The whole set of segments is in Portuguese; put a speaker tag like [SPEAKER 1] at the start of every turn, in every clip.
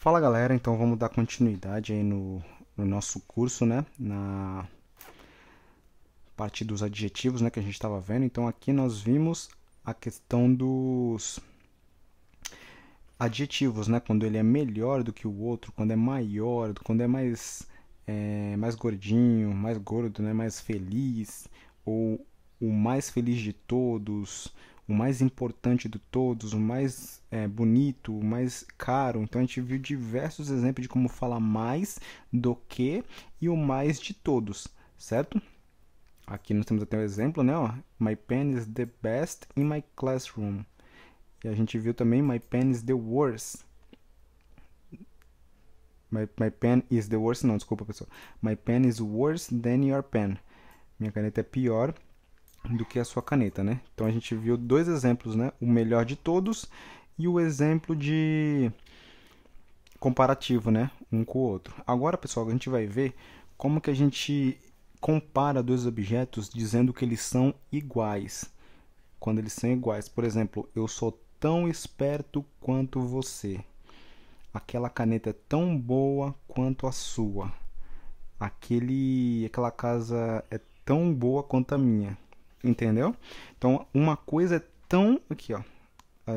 [SPEAKER 1] Fala galera, então vamos dar continuidade aí no nosso curso, né? Na parte dos adjetivos, né, que a gente estava vendo. Então aqui nós vimos a questão dos adjetivos, né? Quando ele é melhor do que o outro, quando é maior, quando é mais gordinho, mais gordo, né? Mais feliz, ou o mais feliz de todos, o mais importante de todos, o mais bonito, o mais caro. Então a gente viu diversos exemplos de como falar mais do que e o mais de todos, certo? Aqui nós temos até um exemplo, né? Ó, My pen is the best in my classroom. E a gente viu também My pen is the worst. My pen is the worst, não, desculpa pessoal. My pen is worse than your pen. Minha caneta é pior do que a sua caneta, né? Então a gente viu dois exemplos, né? O melhor de todos e o exemplo de comparativo, né? Um com o outro. Agora, pessoal, a gente vai ver como que a gente compara dois objetos dizendo que eles são iguais. Quando eles são iguais, por exemplo, eu sou tão esperto quanto você. Aquela caneta é tão boa quanto a sua. Aquela casa é tão boa quanto a minha. Entendeu? Então, uma coisa é tão... Aqui, ó.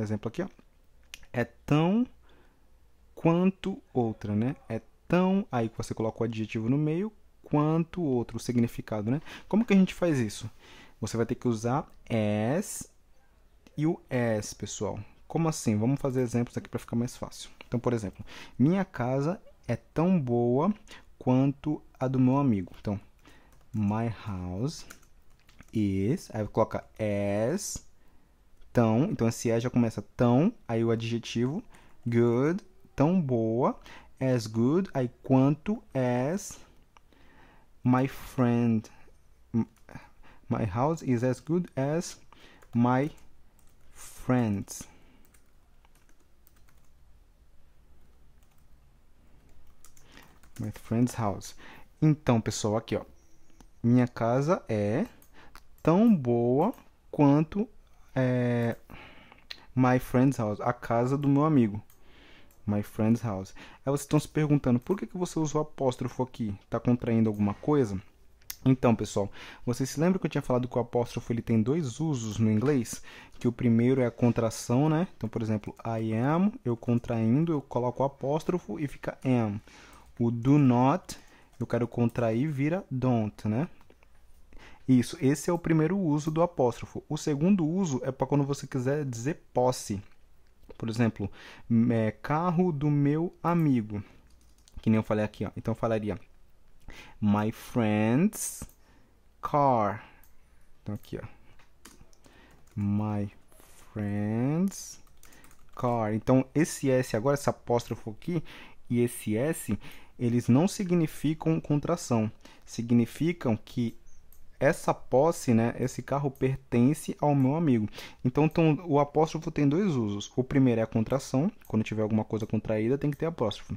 [SPEAKER 1] Exemplo aqui, ó. É tão quanto outra, né? É tão... Aí você coloca o adjetivo no meio, quanto outro, o significado, né? Como que a gente faz isso? Você vai ter que usar as e o as, pessoal. Como assim? Vamos fazer exemplos aqui para ficar mais fácil. Então, por exemplo, minha casa é tão boa quanto a do meu amigo. Então, my house is, aí coloca as, tão, então esse as já começa tão, aí o adjetivo, good, tão boa, as good, aí quanto as my friend, my house is as good as my friends. My friend's house. Então, pessoal, aqui, ó. Minha casa é tão boa quanto my friend's house, a casa do meu amigo. My friend's house. Aí vocês estão se perguntando, por que você usou apóstrofo aqui? Está contraindo alguma coisa? Então, pessoal, vocês se lembram que eu tinha falado que o apóstrofo ele tem dois usos no inglês? Que o primeiro é a contração, né? Então, por exemplo, I am, eu contraindo, eu coloco o apóstrofo e fica am. O do not, eu quero contrair, vira don't, né? Isso, esse é o primeiro uso do apóstrofo. O segundo uso é para quando você quiser dizer posse. Por exemplo, carro do meu amigo. Que nem eu falei aqui, ó. Então eu falaria my friend's car. Então aqui, ó. My friend's car. Então esse S agora, esse apóstrofo aqui e esse S, eles não significam contração. Significam que essa posse, né, esse carro pertence ao meu amigo. Então, o apóstrofo tem dois usos. O primeiro é a contração. Quando tiver alguma coisa contraída, tem que ter apóstrofo.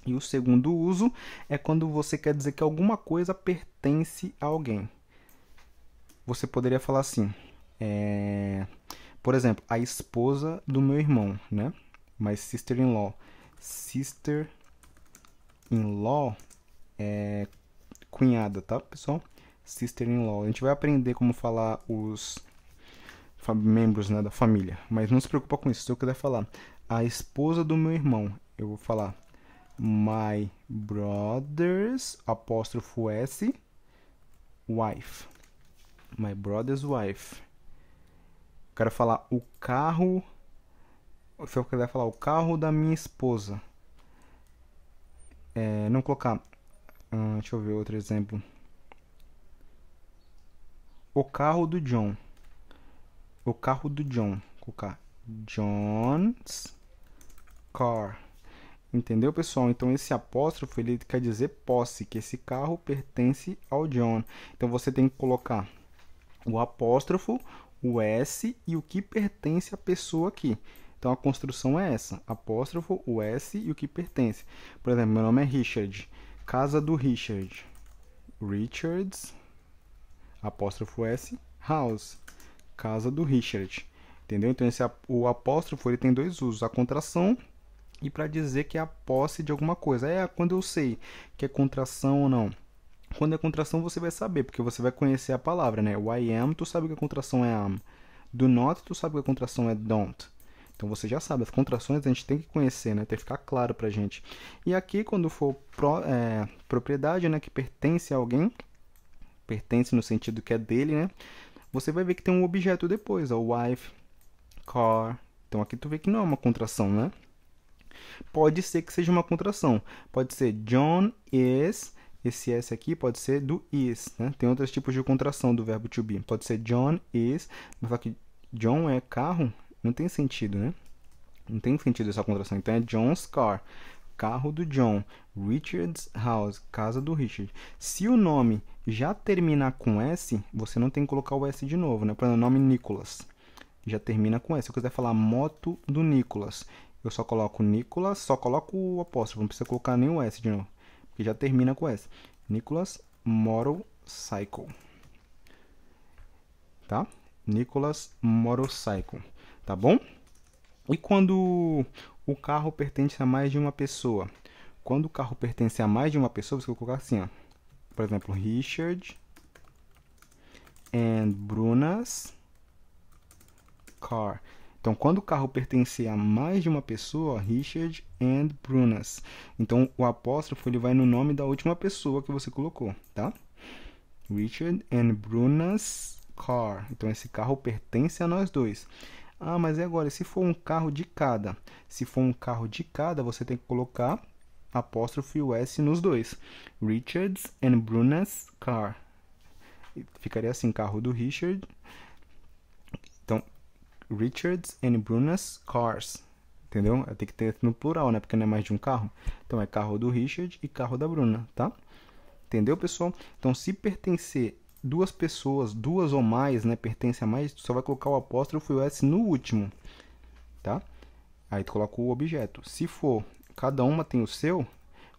[SPEAKER 1] E o segundo uso é quando você quer dizer que alguma coisa pertence a alguém. Você poderia falar assim, por exemplo, a esposa do meu irmão, né? My sister-in-law. Sister-in-law é cunhada, tá, pessoal? Sister-in-law. A gente vai aprender como falar os membros, né, da família. Mas não se preocupa com isso. Se eu quiser falar a esposa do meu irmão, eu vou falar my brother's, apóstrofo S, wife. My brother's wife. Eu quero falar o carro... Se eu quiser falar o carro da minha esposa. Não colocar... deixa eu ver outro exemplo. O carro do John. O carro do John. Colocar John's car. Entendeu, pessoal? Então, esse apóstrofo, ele quer dizer posse, que esse carro pertence ao John. Então, você tem que colocar o apóstrofo, o S e o que pertence à pessoa aqui. Então, a construção é essa. Apóstrofo, o S e o que pertence. Por exemplo, meu nome é Richard. Casa do Richard. Richard's, apóstrofo S, house, casa do Richard. Entendeu? Então, o apóstrofo ele tem dois usos, a contração e para dizer que é a posse de alguma coisa. É quando eu sei que é contração ou não. Quando é contração, você vai saber, porque você vai conhecer a palavra, né? O I am, tu sabe que a contração é am. Do not, tu sabe que a contração é don't. Então você já sabe, as contrações a gente tem que conhecer, né? Tem que ficar claro pra gente. E aqui, quando for propriedade, né? Que pertence a alguém, pertence no sentido que é dele, né? Você vai ver que tem um objeto depois, ó, wife, car. Então aqui tu vê que não é uma contração, né? Pode ser que seja uma contração. Pode ser John is. Esse S aqui pode ser do is, né? Tem outros tipos de contração do verbo to be. Pode ser John is, mas só que John é carro, não tem sentido, né? Não tem sentido essa contração. Então é John's car, carro do John. Richard's house, casa do Richard. Se o nome já terminar com S, você não tem que colocar o S de novo, né? Por exemplo, o nome Nicholas já termina com S. Se eu quiser falar moto do Nicholas, eu só coloco Nicholas, só coloco o apóstrofo, não precisa colocar nem o S de novo, porque já termina com S. Nicholas Motorcycle, tá? Nicholas Motorcycle, tá bom? E quando o carro pertence a mais de uma pessoa? Quando o carro pertence a mais de uma pessoa, você vai colocar assim, ó. Por exemplo, Richard and Bruna's car. Então, quando o carro pertencer a mais de uma pessoa, Richard and Brunas. Então, o apóstrofo ele vai no nome da última pessoa que você colocou, tá? Richard and Brunas car. Então, esse carro pertence a nós dois. Ah, mas e agora? Se for um carro de cada? Se for um carro de cada, você tem que colocar apóstrofo e o S nos dois. Richard's and Brunas car. Ficaria assim, carro do Richard. Então, Richard's and Bruna's cars. Entendeu? Tem que ter no plural, né? Porque não é mais de um carro. Então, é carro do Richard e carro da Bruna, tá? Entendeu, pessoal? Então, se pertencer duas pessoas, duas ou mais, né? Pertence a mais, tu só vai colocar o apóstrofo e o S no último, tá? Aí tu coloca o objeto. Se for, cada uma tem o seu,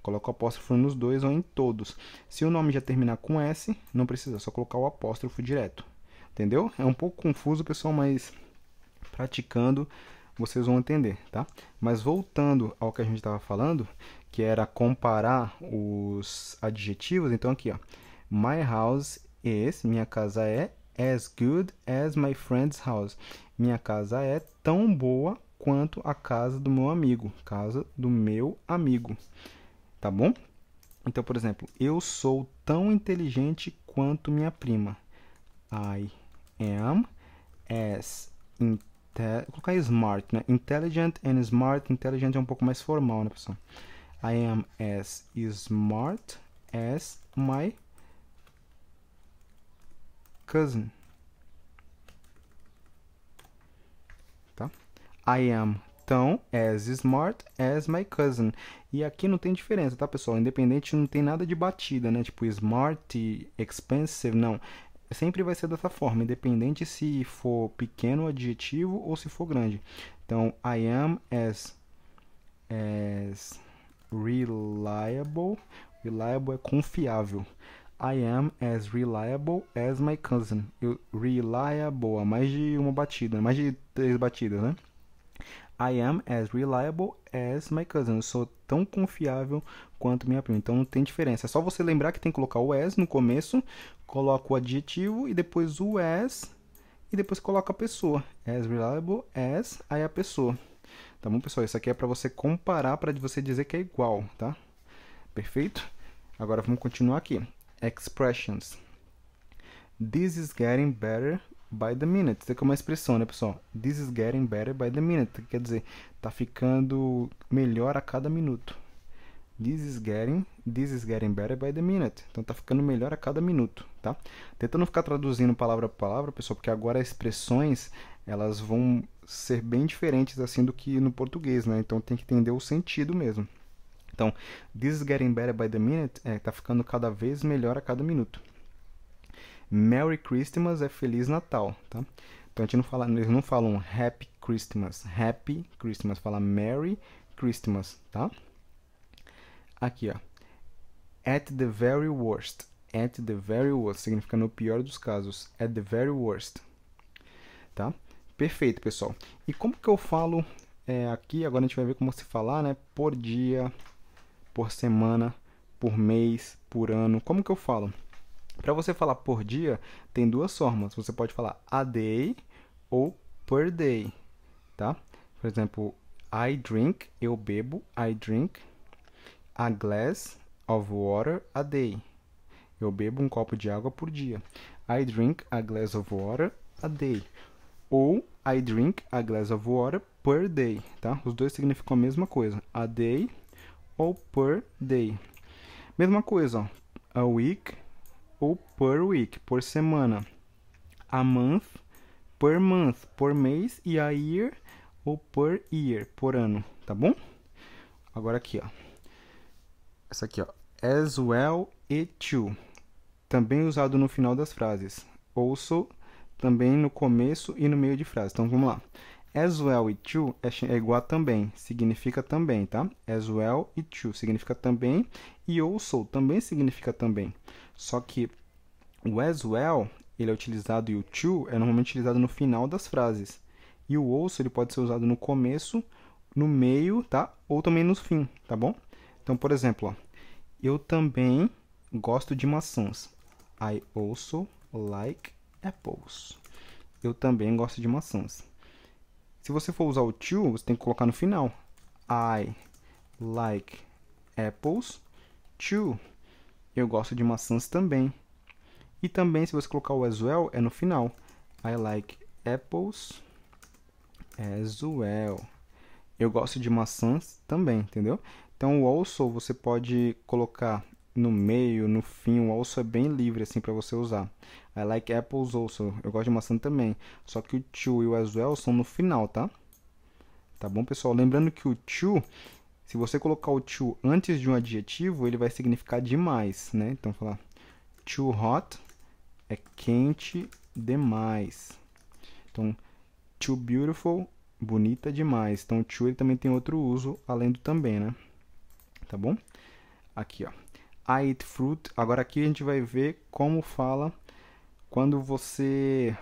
[SPEAKER 1] coloca o apóstrofo nos dois ou em todos. Se o nome já terminar com S, não precisa, só colocar o apóstrofo direto. Entendeu? É um pouco confuso, pessoal, mas praticando vocês vão entender, tá? Mas voltando ao que a gente estava falando, que era comparar os adjetivos, então aqui, ó. My house is, minha casa é, as good as my friend's house. Minha casa é tão boa quanto a casa do meu amigo. Casa do meu amigo. Tá bom? Então, por exemplo, eu sou tão inteligente quanto minha prima. I am as vou colocar smart, né? Intelligent and smart. Intelligent é um pouco mais formal, né, pessoal? I am as smart as my cousin. Tá? I am tão as smart as my cousin. E aqui não tem diferença, tá, pessoal? Independente, não tem nada de batida, né? Tipo, smart, expensive, não. Sempre vai ser dessa forma, independente se for pequeno o adjetivo ou se for grande. Então, I am as reliable. Reliable é confiável. I am as reliable as my cousin. Reliable, mais de uma batida, mais de 3 batidas, né? I am as reliable as my cousin. Eu sou tão confiável quanto minha prima. Então não tem diferença. É só você lembrar que tem que colocar o as no começo, coloca o adjetivo e depois o as e depois coloca a pessoa. As reliable as, aí a pessoa. Tá bom, pessoal? Isso aqui é para você comparar, para você dizer que é igual, tá? Perfeito? Agora vamos continuar aqui. Expressions. This is getting better by the minute. Isso aqui é uma expressão, né, pessoal? This is getting better by the minute. Quer dizer, tá ficando melhor a cada minuto. This is getting better by the minute. Então tá ficando melhor a cada minuto, tá? Tenta não ficar traduzindo palavra por palavra, pessoal, porque agora as expressões, elas vão ser bem diferentes assim do que no português, né? Então tem que entender o sentido mesmo. Então, this is getting better by the minute, tá ficando cada vez melhor a cada minuto. Merry Christmas é Feliz Natal, tá? Então a gente não fala, eles não falam Happy Christmas, fala Merry Christmas, tá? Aqui, ó. At the very worst. At the very worst significa no pior dos casos. At the very worst, tá? Perfeito, pessoal. E como que eu falo Aqui agora a gente vai ver como se falar, né? Por dia, por semana, por mês, por ano. Como que eu falo? Para você falar por dia, tem duas formas. Você pode falar a day ou per day, tá? Por exemplo, I drink, eu bebo, I drink a glass of water a day. Eu bebo um copo de água por dia. I drink a glass of water a day. Ou I drink a glass of water per day, tá? Os dois significam a mesma coisa, a day ou per day. Mesma coisa, ó, a week ou per week, por semana. A month, per month, por mês. E a year ou per year, por ano, tá bom? Agora aqui, ó. Essa aqui, ó. As well e to. Também usado no final das frases. Also, também no começo e no meio de frase. Então, vamos lá. As well e to é igual a também. Significa também, tá? As well e to significa também. E also também significa também. Só que o as well, ele é utilizado e o to é normalmente utilizado no final das frases. E o also, ele pode ser usado no começo, no meio, tá? Ou também no fim, tá bom? Então, por exemplo, ó, eu também gosto de maçãs. I also like apples. Eu também gosto de maçãs. Se você for usar o to, você tem que colocar no final. I like apples too. Eu gosto de maçãs também. E também, se você colocar o as well, é no final. I like apples as well. Eu gosto de maçãs também, entendeu? Então, o also você pode colocar no meio, no fim. O also é bem livre, assim, para você usar. I like apples also. Eu gosto de maçã também. Só que o to e o as well são no final, tá? Tá bom, pessoal? Lembrando que o to, se você colocar o to antes de um adjetivo, ele vai significar demais, né? Então, falar too hot é quente demais. Então, too beautiful, bonita demais. Então, o to ele também tem outro uso, além do também, né? Tá bom? Aqui, ó. I eat fruit. Agora aqui a gente vai ver como fala quando você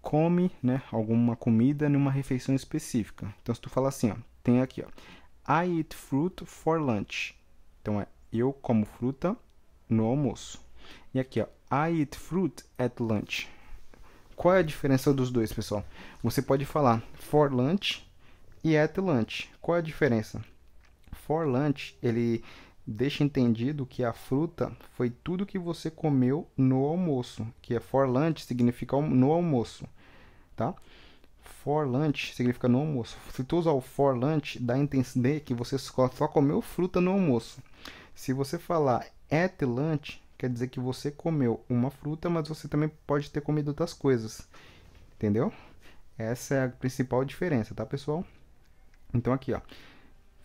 [SPEAKER 1] come, né, alguma comida numa refeição específica. Então, se tu falar assim, ó, tem aqui, ó, I eat fruit for lunch. Então, eu como fruta no almoço. E aqui, ó, I eat fruit at lunch. Qual é a diferença dos dois, pessoal? Você pode falar for lunch e at lunch. Qual é a diferença? For lunch, ele deixa entendido que a fruta foi tudo que você comeu no almoço. Que é for lunch significa no almoço, tá? For lunch significa no almoço. Se tu usar o for lunch, dá a entender que você só comeu fruta no almoço. Se você falar at lunch, quer dizer que você comeu uma fruta, mas você também pode ter comido outras coisas. Entendeu? Essa é a principal diferença, tá, pessoal? Então aqui, ó.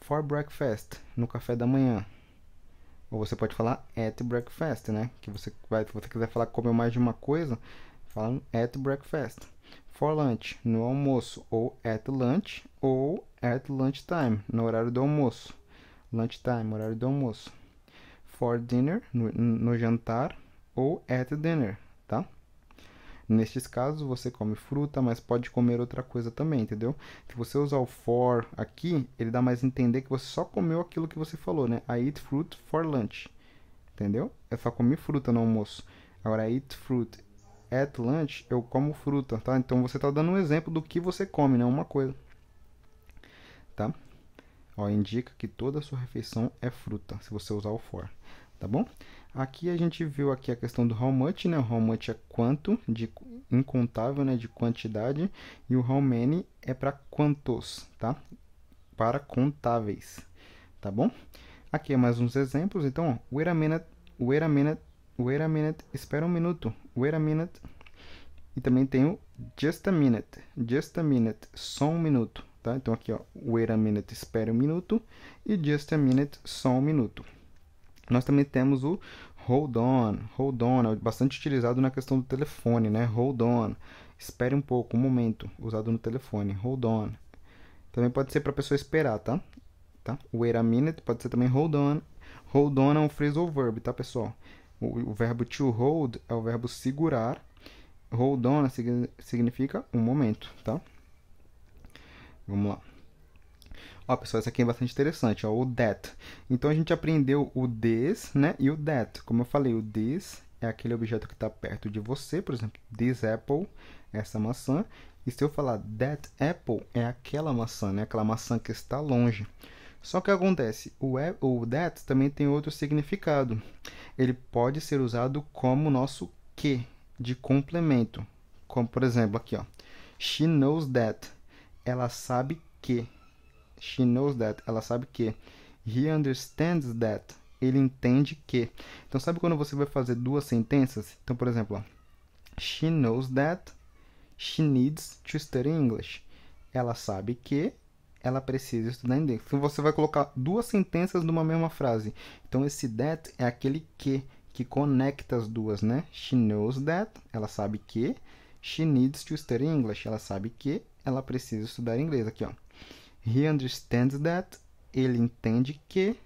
[SPEAKER 1] For breakfast, no café da manhã. Ou você pode falar at breakfast, né? Que se você quiser falar que comeu mais de uma coisa, fala at breakfast. For lunch, no almoço, ou at lunch, ou at lunchtime, no horário do almoço. Lunchtime, horário do almoço. For dinner, no jantar, ou at dinner, tá? Nestes casos, você come fruta, mas pode comer outra coisa também, entendeu? Se você usar o for aqui, ele dá mais a entender que você só comeu aquilo que você falou, né? I eat fruit for lunch, entendeu? Eu só comi fruta no almoço. Agora, I eat fruit at lunch, eu como fruta, tá? Então, você está dando um exemplo do que você come, não uma coisa, tá? Ó, indica que toda a sua refeição é fruta, se você usar o for, tá bom? Aqui a gente viu aqui a questão do how much, né? O how much é quanto, de incontável, né? De quantidade. E o how many é para quantos, tá? Para contáveis, tá bom? Aqui é mais uns exemplos. Então, ó, wait a minute, wait a minute, wait a minute, espera um minuto, wait a minute. E também tem o just a minute, só um minuto, tá? Então aqui, ó, wait a minute, espera um minuto. E just a minute, só um minuto. Nós também temos o hold on, é bastante utilizado na questão do telefone, né? Hold on, espere um pouco, um momento, usado no telefone, hold on. Também pode ser para a pessoa esperar, tá? Wait a minute pode ser também hold on. Hold on é um phrasal verb, tá, pessoal? O verbo to hold é o verbo segurar. Hold on significa um momento, tá? Vamos lá. Ó, pessoal, essa aqui é bastante interessante, ó, o that. Então, a gente aprendeu o this, né, e o that. Como eu falei, o this é aquele objeto que está perto de você, por exemplo, this apple, essa maçã. E se eu falar that apple, é aquela maçã, né, aquela maçã que está longe. Só que acontece, o that também tem outro significado. Ele pode ser usado como nosso que, de complemento. Como, por exemplo, aqui, ó. She knows that. Ela sabe que. She knows that. Ela sabe que. He understands that. Ele entende que. Então, sabe quando você vai fazer duas sentenças? Então, por exemplo, ó. She knows that she needs to study English. Ela sabe que ela precisa estudar inglês. Então, você vai colocar duas sentenças numa mesma frase. Então, esse that é aquele que conecta as duas, né? She knows that. Ela sabe que. She needs to study English. Ela sabe que ela precisa estudar inglês. Aqui, ó. He understands that. Ele entende que.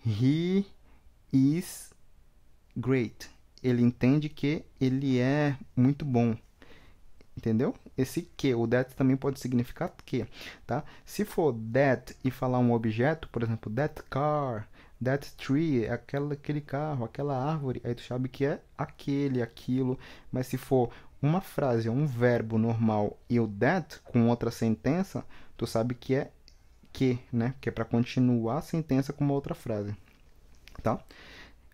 [SPEAKER 1] He is great. Ele entende que ele é muito bom. Entendeu? Esse que, o that também pode significar que, tá? Se for that e falar um objeto, por exemplo, that car, that tree, aquele carro, aquela árvore, aí tu sabe que é aquele, aquilo. Mas se for uma frase, um verbo normal e o that com outra sentença, tu sabe que é que, né? Que é para continuar a sentença com uma outra frase, tá?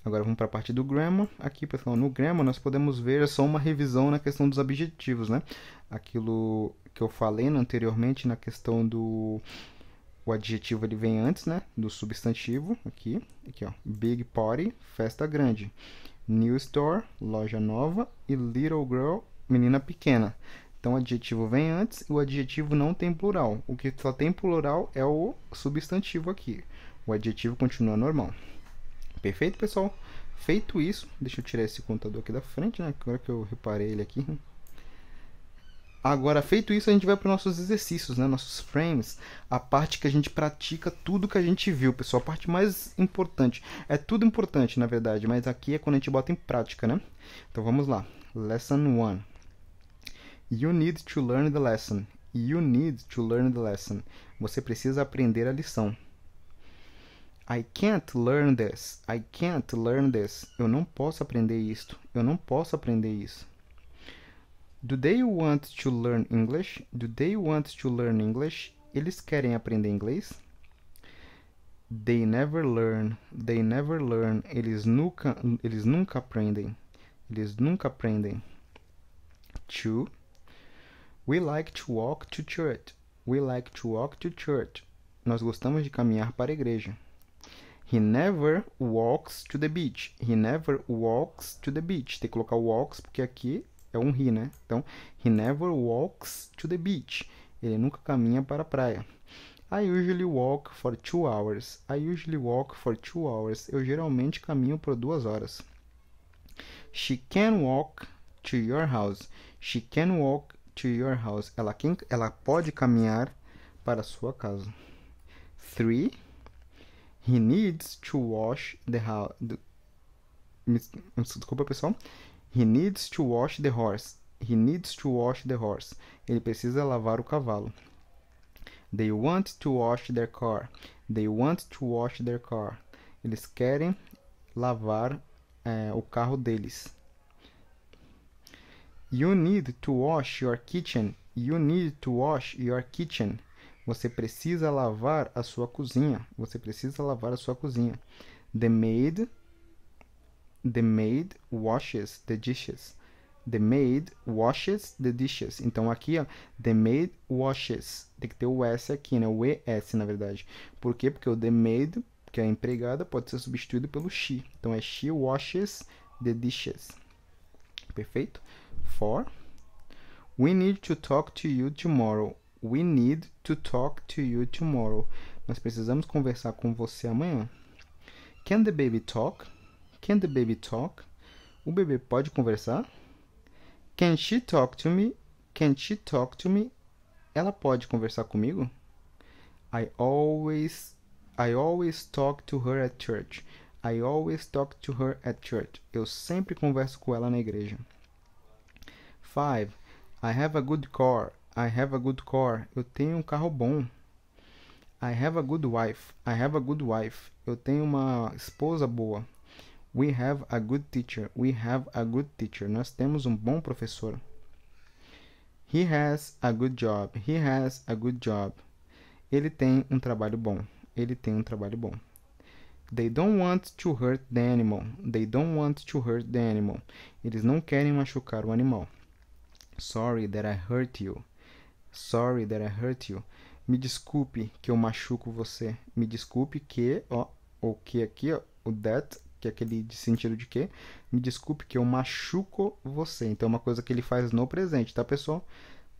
[SPEAKER 1] Agora vamos para a parte do grammar. Aqui, pessoal, no grammar nós podemos ver só uma revisão na questão dos adjetivos, né? Aquilo que eu falei anteriormente na questão do... O adjetivo ele vem antes, né? Do substantivo. Aqui, ó. Big party, festa grande. New store, loja nova. E little girl, menina pequena. Então, o adjetivo vem antes e o adjetivo não tem plural. O que só tem plural é o substantivo aqui. O adjetivo continua normal. Perfeito, pessoal? Feito isso, deixa eu tirar esse contador aqui da frente, né? Agora que eu reparei ele aqui. Agora, feito isso, a gente vai para os nossos exercícios, né? Nossos frames. A parte que a gente pratica tudo que a gente viu, pessoal. A parte mais importante. É tudo importante, na verdade, mas aqui é quando a gente bota em prática, né? Então, vamos lá. Lesson 1. You need to learn the lesson. You need to learn the lesson. Você precisa aprender a lição. I can't learn this. I can't learn this. Eu não posso aprender isto. Eu não posso aprender isso. Do they want to learn English? Do they want to learn English? Eles querem aprender inglês? They never learn. They never learn. Eles nunca aprendem. Eles nunca aprendem. 2. We like to walk to church. We like to walk to church. Nós gostamos de caminhar para a igreja. He never walks to the beach. He never walks to the beach. Tem que colocar walks porque aqui é um he, né? Então, he never walks to the beach. Ele nunca caminha para a praia. I usually walk for 2 hours. I usually walk for 2 hours. Eu geralmente caminho por 2 horas. She can walk to your house. She can walk to your house. Ela pode caminhar para a sua casa. 3. He needs to wash the house. Desculpa, pessoal. He needs to wash the horse. He needs to wash the horse. Ele precisa lavar o cavalo. They want to wash their car. They want to wash their car. Eles querem lavar o carro deles. You need to wash your kitchen. You need to wash your kitchen. Você precisa lavar a sua cozinha. Você precisa lavar a sua cozinha. The maid washes the dishes. The maid washes the dishes. Então, aqui, ó, the maid washes. Tem que ter o S aqui, né? O ES, na verdade. Por quê? Porque o the maid, que é a empregada, pode ser substituído pelo she. Então, é she washes the dishes. Perfeito? 4. We need to talk to you tomorrow. We need to talk to you tomorrow. Nós precisamos conversar com você amanhã. Can the baby talk? Can the baby talk? O bebê pode conversar? Can she talk to me? Can she talk to me? Ela pode conversar comigo? I always talk to her at church. I always talk to her at church. Eu sempre converso com ela na igreja. 5. I have a good car. I have a good car. Eu tenho um carro bom. I have a good wife. I have a good wife. Eu tenho uma esposa boa. We have a good teacher. We have a good teacher. Nós temos um bom professor. He has a good job. He has a good job. Ele tem um trabalho bom. Ele tem um trabalho bom. They don't want to hurt the animal. They don't want to hurt the animal. Eles não querem machucar o animal. Sorry that I hurt you. Sorry that I hurt you. Me desculpe que eu machuco você. Me desculpe que, ó, o que aqui, ó, o that, que é aquele de sentido de que. Me desculpe que eu machuco você. Então é uma coisa que ele faz no presente, tá, pessoal?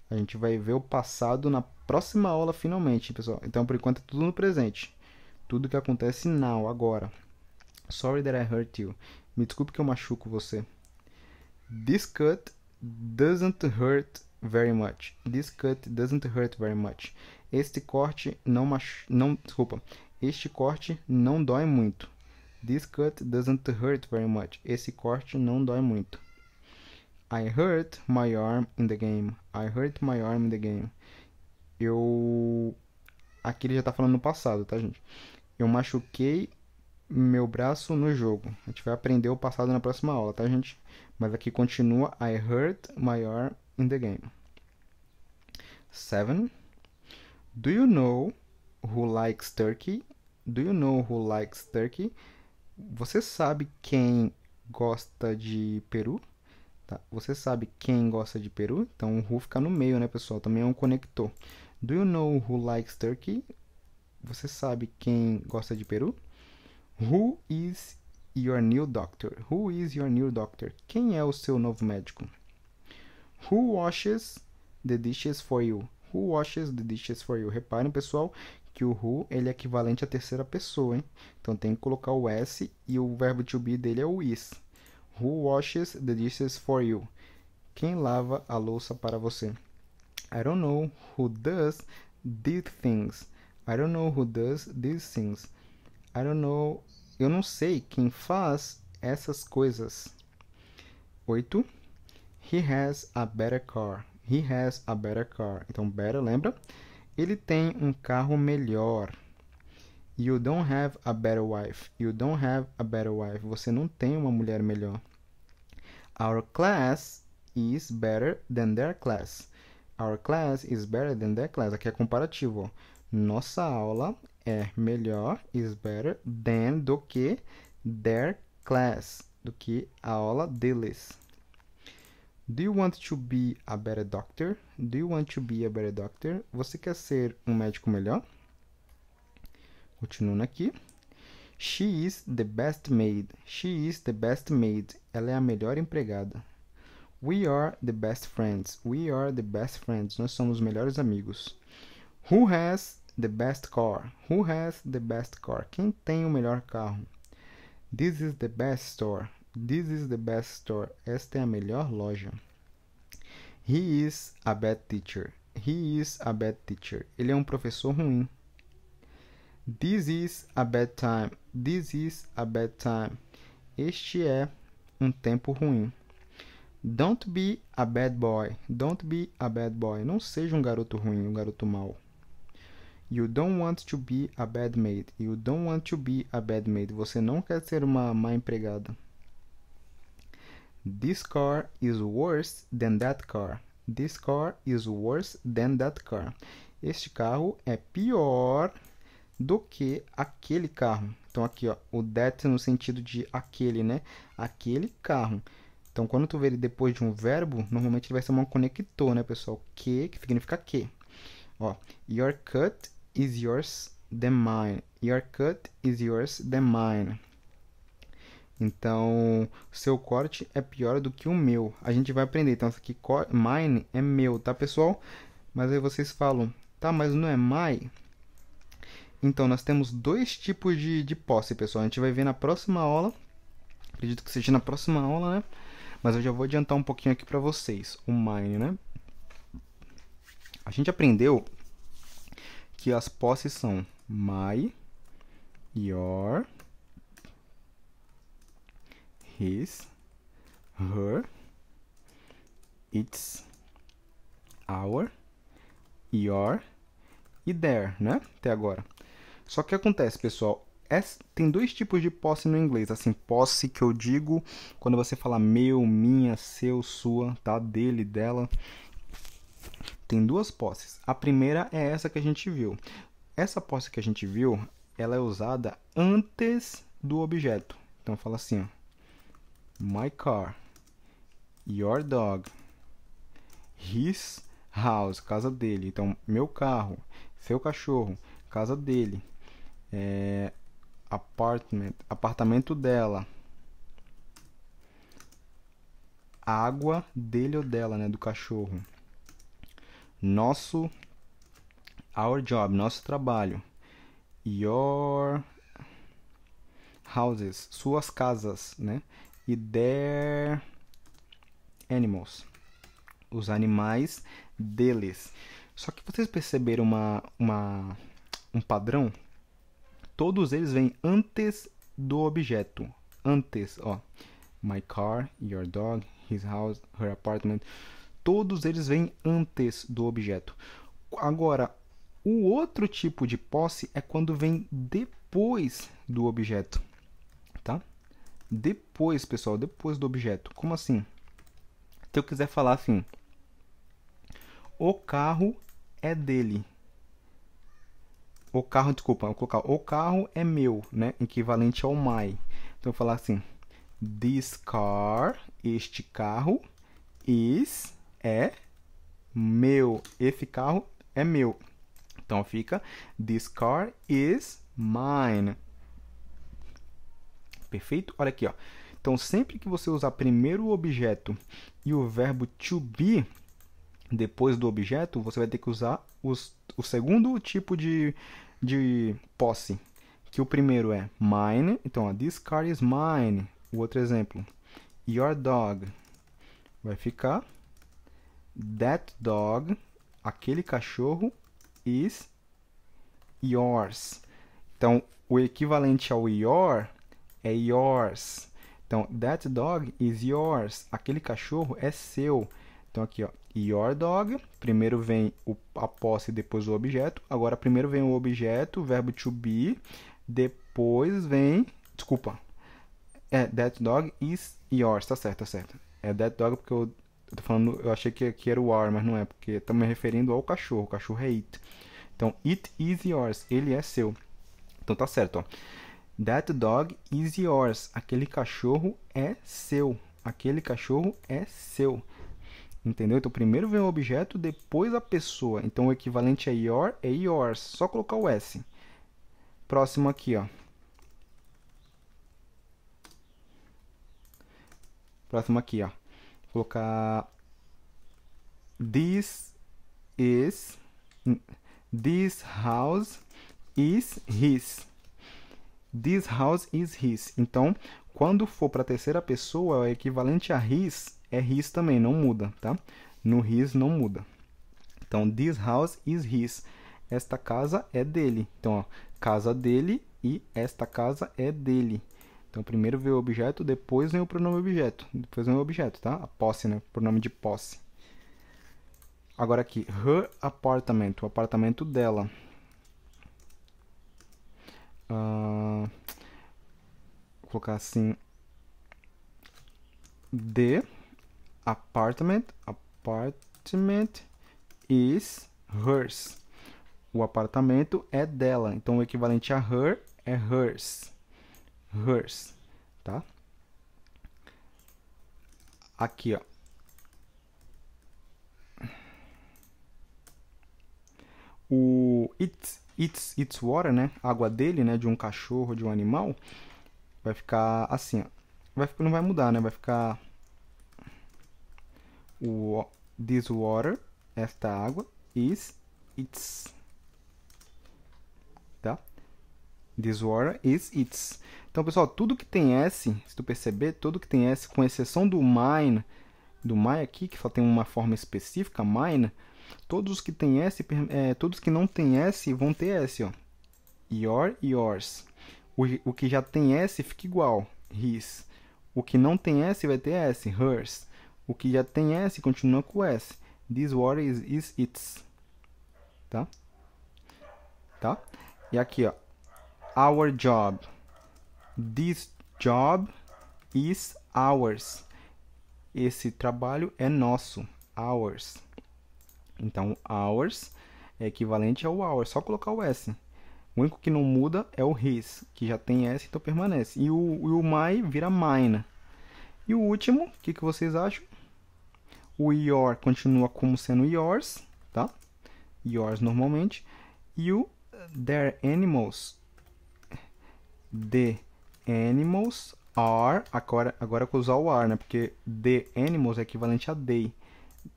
[SPEAKER 1] A gente vai ver o passado na próxima aula finalmente, pessoal. Então, por enquanto, é tudo no presente. Tudo que acontece now, agora. Sorry that I hurt you. Me desculpe que eu machuco você. This cut doesn't hurt very much. This cut doesn't hurt very much. Este corte desculpa. Este corte não dói muito. This cut doesn't hurt very much. Esse corte não dói muito. I hurt my arm in the game. I hurt my arm in the game. Aqui ele já tá falando no passado, tá, gente? Eu machuquei meu braço no jogo. A gente vai aprender o passado na próxima aula, tá, gente? Mas aqui continua. I hurt my arm in the game. 7. Do you know who likes turkey? Do you know who likes turkey? Você sabe quem gosta de peru? Tá. Você sabe quem gosta de peru? Então o who fica no meio, né, pessoal? Também é um conector. Do you know who likes turkey? Você sabe quem gosta de peru? Who is your new doctor? Who is your new doctor? Quem é o seu novo médico? Who washes the dishes for you? Who washes the dishes for you? Reparem, pessoal, que o who ele é equivalente à terceira pessoa, hein? Então tem que colocar o s e o verbo to be dele é o is. Who washes the dishes for you? Quem lava a louça para você? I don't know who does these things. I don't know who does these things. I don't know. Eu não sei quem faz essas coisas. 8. He has a better car. He has a better car. Então, better, lembra? Ele tem um carro melhor. You don't have a better wife. You don't have a better wife. Você não tem uma mulher melhor. Our class is better than their class. Our class is better than their class. Aqui é comparativo, ó. Nossa aula é melhor, is better, than, do que, their class, do que a aula deles. Do you want to be a better doctor? Do you want to be a better doctor? Você quer ser um médico melhor? Continuando aqui. She is the best maid. She is the best maid. Ela é a melhor empregada. We are the best friends. We are the best friends. Nós somos os melhores amigos. Who has the best car? Who has the best car? Quem tem o melhor carro? This is the best store. This is the best store. Esta é a melhor loja. He is a bad teacher. He is a bad teacher. Ele é um professor ruim. This is a bad time. This is a bad time. Este é um tempo ruim. Don't be a bad boy. Don't be a bad boy. Não seja um garoto ruim, um garoto mau. You don't want to be a bad maid. You don't want to be a bad maid. Você não quer ser uma má empregada. This car is worse than that car. This car is worse than that car. Este carro é pior do que aquele carro. Então aqui, ó, o that no sentido de aquele, né? Aquele carro. Então quando tu vê ele depois de um verbo, normalmente ele vai ser um conector, né, pessoal? Que significa que. Ó, your cut is yours than mine. Your cut is yours than mine. Então, seu corte é pior do que o meu. A gente vai aprender. Então, isso aqui, mine é meu, tá, pessoal? Mas aí vocês falam, tá, mas não é my? Então, nós temos dois tipos de posse, pessoal. A gente vai ver na próxima aula. Acredito que seja na próxima aula, né? Mas eu já vou adiantar um pouquinho aqui para vocês. O mine, né? A gente aprendeu que as posses são my, your, his, her, its, our, your e their, né? Até agora. Só que acontece, pessoal, tem dois tipos de posse no inglês. Assim, posse que eu digo quando você fala meu, minha, seu, sua, tá? Dele, dela. Tem duas posses. A primeira é essa que a gente viu. Essa posse que a gente viu, ela é usada antes do objeto. Então, fala assim, ó. My car, your dog, his house, casa dele. Então, meu carro, seu cachorro, casa dele. Apartamento dela. A água dele ou dela, né, do cachorro. Our job, nosso trabalho. Your houses, suas casas, né? E their animals, os animais deles. Só que vocês perceberam um padrão? Todos eles vêm antes do objeto. Antes, ó. My car, your dog, his house, her apartment. Todos eles vêm antes do objeto. Agora, o outro tipo de posse é quando vem depois do objeto. Tá? Depois, pessoal, depois do objeto. Como assim? Se eu quiser falar assim, o carro é dele. O carro, desculpa, vou colocar o carro é meu, né? Equivalente ao my. Então eu vou falar assim, this car, este carro, é meu. Esse carro é meu. Então fica, this car is mine. Perfeito? Olha aqui, ó. Então sempre que você usar primeiro o objeto e o verbo to be depois do objeto, você vai ter que usar o segundo tipo de posse, que o primeiro é mine. Então, ó, this car is mine. O outro exemplo, your dog, vai ficar that dog, aquele cachorro, is yours. Então, o equivalente ao your é yours. Então, that dog is yours. Aquele cachorro é seu. Então, aqui, ó, your dog. Primeiro vem a posse, depois o objeto. Agora, primeiro vem o objeto, o verbo to be. Depois vem... Desculpa. That dog is yours. Tá certo, tá certo. É that dog porque eu tô falando... Eu achei que aqui era o are, mas não é. Porque estamos me referindo ao cachorro. O cachorro é it. Então, it is yours. Ele é seu. Então, tá certo, ó. That dog is yours. Aquele cachorro é seu. Aquele cachorro é seu. Entendeu? Então, primeiro vem o objeto, depois a pessoa. Então, o equivalente a your é yours. Só colocar o S. Próximo aqui, ó. Próximo aqui, ó. Vou colocar this house is his. This house is his. Então, quando for para a terceira pessoa, o equivalente a his é his também, não muda, tá? No his não muda. Então, this house is his. Esta casa é dele. Então, ó, casa dele e esta casa é dele. Então, primeiro vem o objeto, depois vem o pronome objeto. Depois vem o objeto, tá? A posse, né? Pronome de posse. Agora aqui, her apartment, o apartamento dela. Vou colocar assim, the apartment is hers. O apartamento é dela. Então, o equivalente a her é hers. Hers, tá? Aqui, ó. O it's water, né? Água dele, né? De um cachorro, de um animal. Vai ficar assim, ó. Não vai mudar, né? Vai ficar this water, esta água, is its. Tá? This water is its. Então, pessoal, tudo que tem S, se tu perceber, tudo que tem S, com exceção do mine, do my aqui, que só tem uma forma específica, mine, todos os que tem S, todos que não tem S vão ter S, ó. Your, yours. O que já tem S fica igual, his. O que não tem S vai ter S, hers. O que já tem S continua com S. This water is its. tá? Tá? E aqui, ó, our job. This job is ours. Esse trabalho é nosso. Ours. Então, ours é equivalente ao our. Só colocar o S. O único que não muda é o his, que já tem S, então permanece. E o my vira mine. E o último, o que vocês acham? O your continua como sendo yours, tá? Yours normalmente. E o their animals. The animals are. Agora com usar o are, né? Porque the animals é equivalente a they.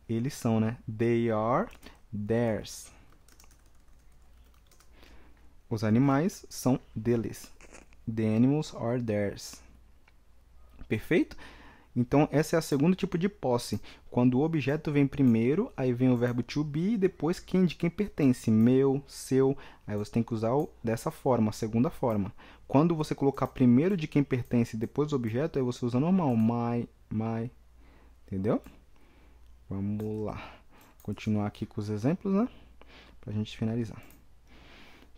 [SPEAKER 1] Eles são, né? They are theirs. Os animais são deles. The animals are theirs. Perfeito? Então, essa é a segundo tipo de posse. Quando o objeto vem primeiro, aí vem o verbo to be e depois de quem pertence. Meu, seu. Aí você tem que usar dessa forma, a segunda forma. Quando você colocar primeiro de quem pertence e depois do objeto, aí você usa normal. My. Entendeu? Vamos lá. Continuar aqui com os exemplos, né? Pra gente finalizar.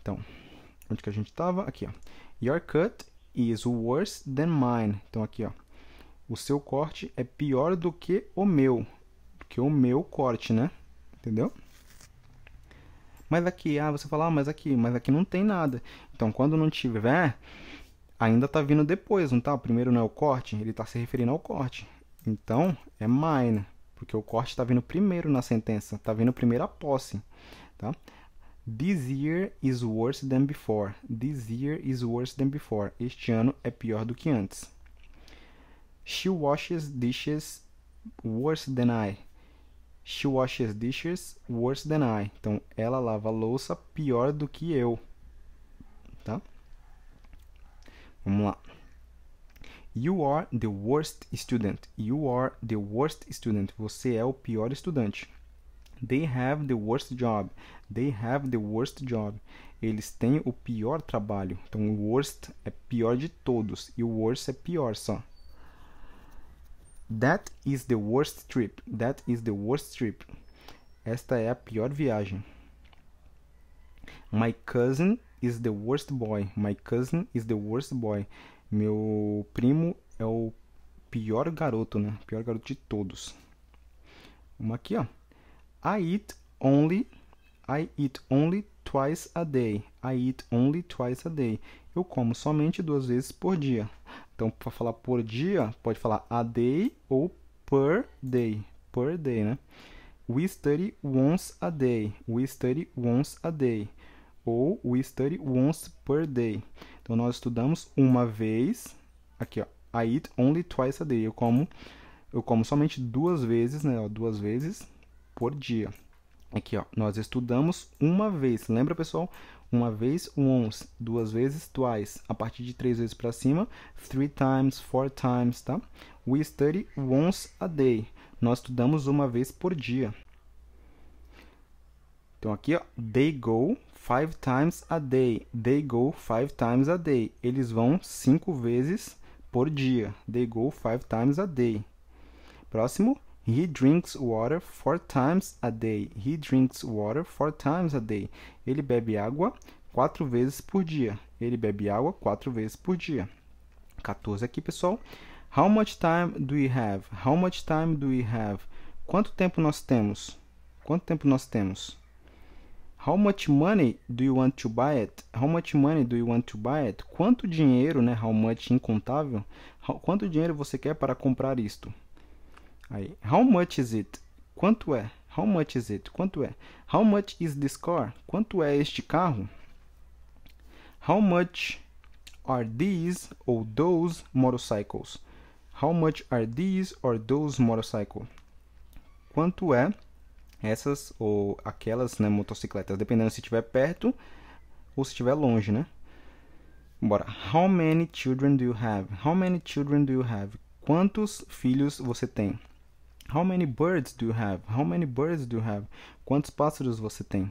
[SPEAKER 1] Então, onde que a gente estava? Aqui, ó. Your cut is worse than mine. Então, aqui, ó. O seu corte é pior do que o meu. Porque o meu corte, né? Entendeu? Mas aqui, você fala, mas aqui não tem nada. Então, quando não tiver, ainda tá vindo depois, não tá? O primeiro não é o corte, ele tá se referindo ao corte. Então, é mine, porque o corte tá vindo primeiro na sentença, tá vindo primeiro a posse, tá? This year is worse than before. This year is worse than before. Este ano é pior do que antes. She washes dishes worse than I. She washes dishes worse than I. Então, ela lava a louça pior do que eu. Tá? Vamos lá. You are the worst student. You are the worst student. Você é o pior estudante. They have the worst job. They have the worst job. Eles têm o pior trabalho. Então, o worst é pior de todos. E o worst é pior só. That is the worst trip. That is the worst trip. Esta é a pior viagem. My cousin is the worst boy. My cousin is the worst boy. Meu primo é o pior garoto, né? Pior garoto de todos. Uma aqui, ó. I eat only twice a day. I eat only twice a day. Eu como somente 2 vezes por dia. Então, para falar por dia, pode falar a day ou per day. Per day, né? We study once a day. We study once a day. Ou we study once per day. Então, nós estudamos uma vez. Aqui, ó. I eat only twice a day. Eu como somente 2 vezes, né? 2 vezes por dia. Aqui, ó. Nós estudamos uma vez. Lembra, pessoal? Uma vez, once. 2 vezes, twice. A partir de 3 vezes para cima, 3 times, 4 times, tá? We study once a day. Nós estudamos uma vez por dia. Então, aqui, ó. They go 5 times a day. They go 5 times a day. Eles vão 5 vezes por dia. They go 5 times a day. Próximo. He drinks water 4 times a day. He drinks water 4 times a day. Ele bebe água 4 vezes por dia. Ele bebe água 4 vezes por dia. 14 aqui, pessoal. How much time do we have? How much time do we have? Quanto tempo nós temos? Quanto tempo nós temos? How much money do you want to buy it? How much money do you want to buy it? Quanto dinheiro, né? How much incontável. Quanto dinheiro você quer para comprar isto? Aí, how much is it? Quanto é? How much is it? Quanto é? How much is this car? Quanto é este carro? How much are these or those motorcycles? How much are these or those motorcycles? Quanto é essas ou aquelas, né, motocicletas? Dependendo se estiver perto ou se estiver longe, né? Bora. How many children do you have? How many children do you have? Quantos filhos você tem? How many birds do you have? How many birds do you have? Quantos pássaros você tem?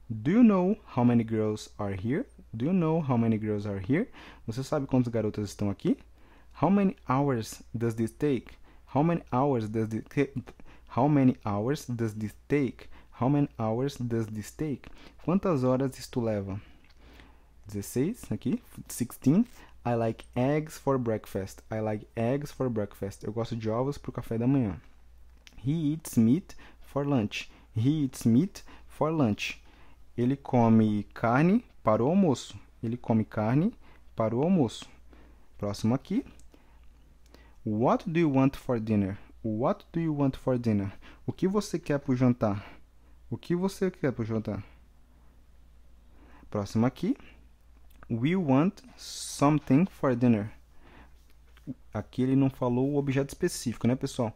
[SPEAKER 1] Do you know how many girls are here? Do you know how many girls are here? Você sabe quantas garotas estão aqui? How many hours does this take? How many hours does this take? How many hours does this take? Quantas horas isto leva? 16, aqui. 16. I like eggs for breakfast. I like eggs for breakfast. Eu gosto de ovos para o café da manhã. He eats meat for lunch. He eats meat for lunch. Ele come carne para o almoço. Ele come carne para o almoço. Próximo aqui. What do you want for dinner? What do you want for dinner? O que você quer para o jantar? O que você quer para o jantar? Próximo aqui. We want something for dinner. Aqui ele não falou o objeto específico, né, pessoal?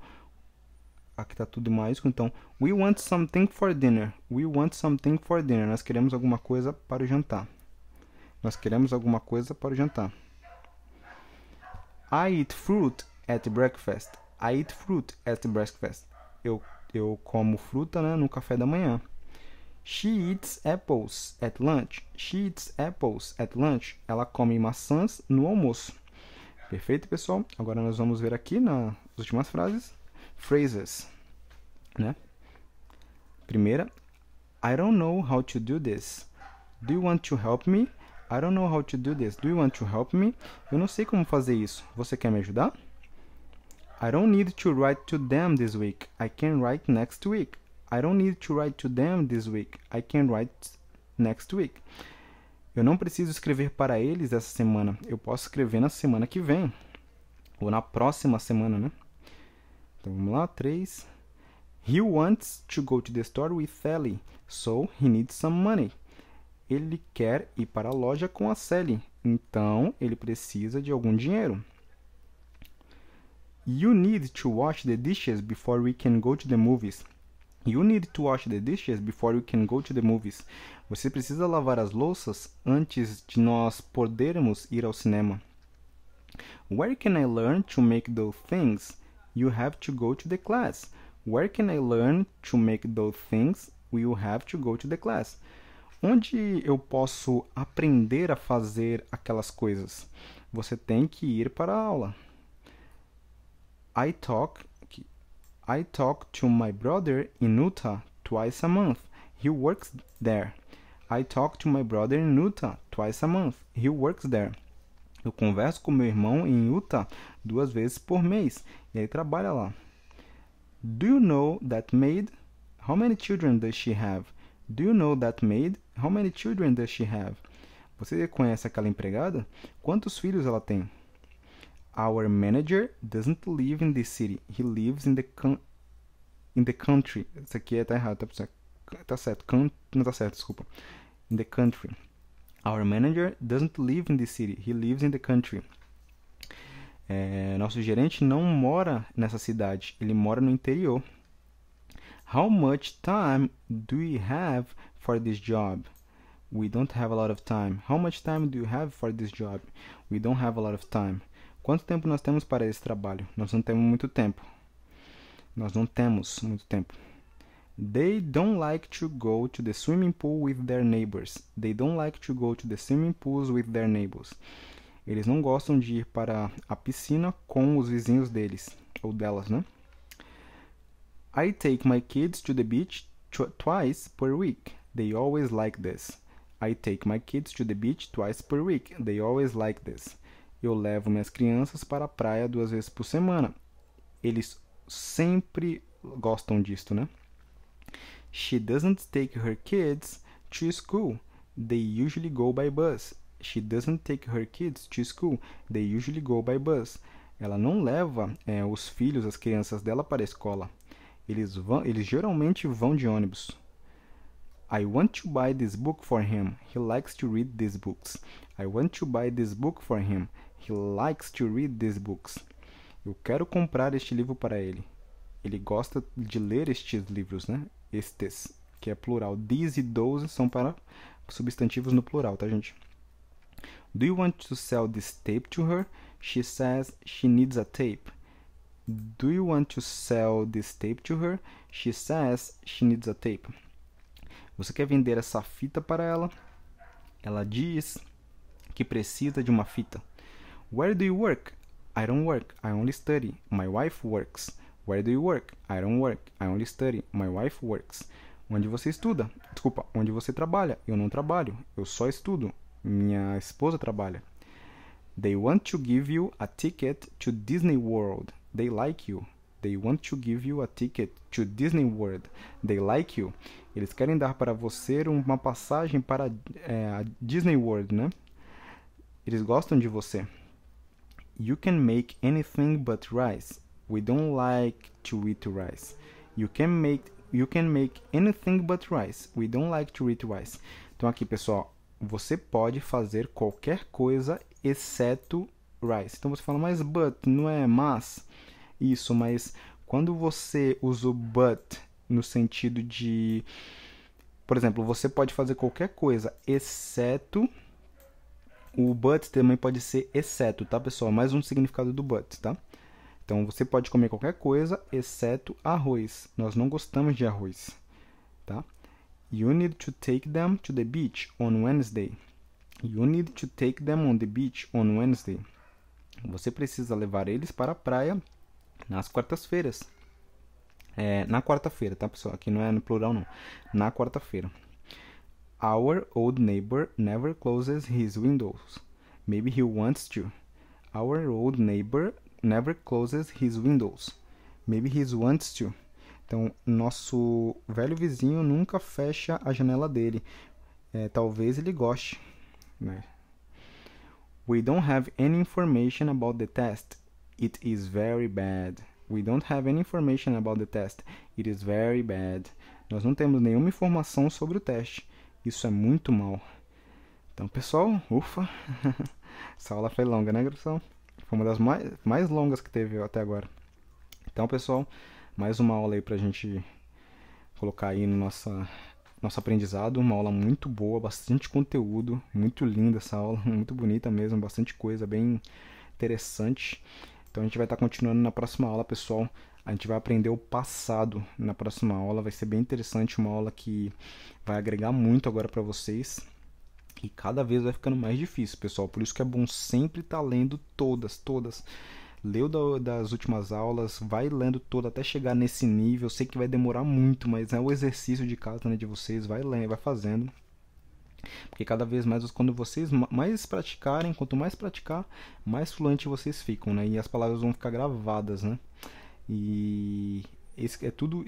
[SPEAKER 1] Aqui está tudo em maiúsculo, então. We want something for dinner. We want something for dinner. Nós queremos alguma coisa para o jantar. Nós queremos alguma coisa para o jantar. I eat fruit at breakfast. I eat fruit at breakfast. Eu como fruta, né, no café da manhã. She eats apples at lunch. She eats apples at lunch. Ela come maçãs no almoço. Perfeito, pessoal? Agora nós vamos ver aqui nas últimas frases. Phrases, né? Primeira. I don't know how to do this. Do you want to help me? I don't know how to do this. Do you want to help me? Eu não sei como fazer isso. Você quer me ajudar? I don't need to write to them this week. I can write next week. I don't need to write to them this week. I can write next week. Eu não preciso escrever para eles essa semana. Eu posso escrever na semana que vem. Ou na próxima semana, né? Então, vamos lá. 3. He wants to go to the store with Sally. So, he needs some money. Ele quer ir para a loja com a Sally. Então, ele precisa de algum dinheiro. You need to wash the dishes before we can go to the movies. You need to wash the dishes before we can go to the movies. Você precisa lavar as louças antes de nós podermos ir ao cinema. Where can I learn to make those things? You have to go to the class. Where can I learn to make those things? You have to go to the class. Onde eu posso aprender a fazer aquelas coisas? Você tem que ir para a aula. I talk to my brother in Utah twice a month. He works there. I talk to my brother in Utah twice a month. He works there. Eu converso com meu irmão em Utah 2 vezes por mês. E ele trabalha lá. Do you know that maid? How many children does she have? Do you know that maid? How many children does she have? Você conhece aquela empregada? Quantos filhos ela tem? Our manager doesn't live in the city. He lives in the country. Isso aqui tá errado, tá certo. Não tá certo, desculpa. In the country. Our manager doesn't live in the city. He lives in the country. Nosso gerente não mora nessa cidade. Ele mora no interior. How much time do we have for this job? We don't have a lot of time. How much time do you have for this job? We don't have a lot of time. Quanto tempo nós temos para esse trabalho? Nós não temos muito tempo. Nós não temos muito tempo. They don't like to go to the swimming pool with their neighbors. They don't like to go to the swimming pools with their neighbors. Eles não gostam de ir para a piscina com os vizinhos deles, ou delas, né? I take my kids to the beach twice per week. They always like this. I take my kids to the beach twice per week. They always like this. Eu levo minhas crianças para a praia 2 vezes por semana. Eles sempre gostam disto, né? She doesn't take her kids to school. They usually go by bus. She doesn't take her kids to school. They usually go by bus. Ela não leva os filhos, as crianças dela para a escola. Eles geralmente vão de ônibus. I want to buy this book for him. He likes to read these books. I want to buy this book for him. He likes to read these books. Eu quero comprar este livro para ele. Ele gosta de ler estes livros, né? Estes, que é plural. These e those são para substantivos no plural, tá, gente? Do you want to sell this tape to her? She says she needs a tape. Do you want to sell this tape to her? She says she needs a tape. Você quer vender essa fita para ela? Ela diz que precisa de uma fita. Where do you work? I don't work. I only study. My wife works. Where do you work? I don't work. I only study. My wife works. Onde você estuda? Desculpa, onde você trabalha? Eu não trabalho, eu só estudo. Minha esposa trabalha. They want to give you a ticket to Disney World. They like you. They want to give you a ticket to Disney World. They like you. Eles querem dar para você uma passagem para a Disney World, né? Eles gostam de você. You can make anything but rice. We don't like to eat rice. You can make anything but rice. We don't like to eat rice. Então aqui, pessoal, você pode fazer qualquer coisa exceto rice. Então você fala, mas but não é mas? Isso, mas quando você usa o but no sentido de, por exemplo, você pode fazer qualquer coisa exceto, o but também pode ser exceto, tá, pessoal? Mais um significado do but, tá? Então você pode comer qualquer coisa exceto arroz. Nós não gostamos de arroz, tá? You need to take them to the beach on Wednesday. You need to take them on the beach on Wednesday. Você precisa levar eles para a praia nas quartas-feiras. Na quarta-feira, tá, pessoal? Aqui não é no plural, não. Na quarta-feira. Our old neighbor never closes his windows. Maybe he wants to. Our old neighbor never closes his windows. Maybe he wants to. Então, nosso velho vizinho nunca fecha a janela dele. Talvez ele goste, né? We don't have any information about the test. It is very bad. We don't have any information about the test. It is very bad. Nós não temos nenhuma informação sobre o teste. Isso é muito mal. Então, pessoal, ufa. Essa aula foi longa, né, Garçom? Foi uma das mais longas que teve até agora. Então, pessoal, mais uma aula aí pra gente colocar aí no nosso aprendizado. Uma aula muito boa, bastante conteúdo, muito linda essa aula, muito bonita mesmo, bastante coisa, bem interessante. Então a gente vai estar continuando na próxima aula, pessoal. A gente vai aprender o passado na próxima aula, vai ser bem interessante, uma aula que vai agregar muito agora para vocês. E cada vez vai ficando mais difícil, pessoal. Por isso que é bom sempre estar lendo todas. Leu das últimas aulas, vai lendo toda até chegar nesse nível. Eu sei que vai demorar muito, mas é o exercício de casa, né, de vocês. Vai lendo, vai fazendo. Porque cada vez mais, quando vocês mais praticarem, quanto mais praticar, mais fluente vocês ficam, né? E as palavras vão ficar gravadas, né? E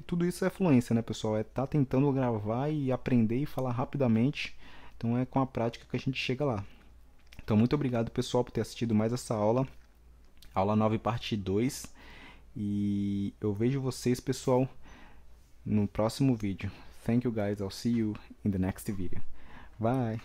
[SPEAKER 1] tudo isso é fluência, né, pessoal? É estar tentando gravar e aprender e falar rapidamente. Então é com a prática que a gente chega lá. Então muito obrigado, pessoal, por ter assistido mais essa aula. Aula 9, parte 2. E eu vejo vocês, pessoal, no próximo vídeo. Thank you, guys. I'll see you in the next video. Bye!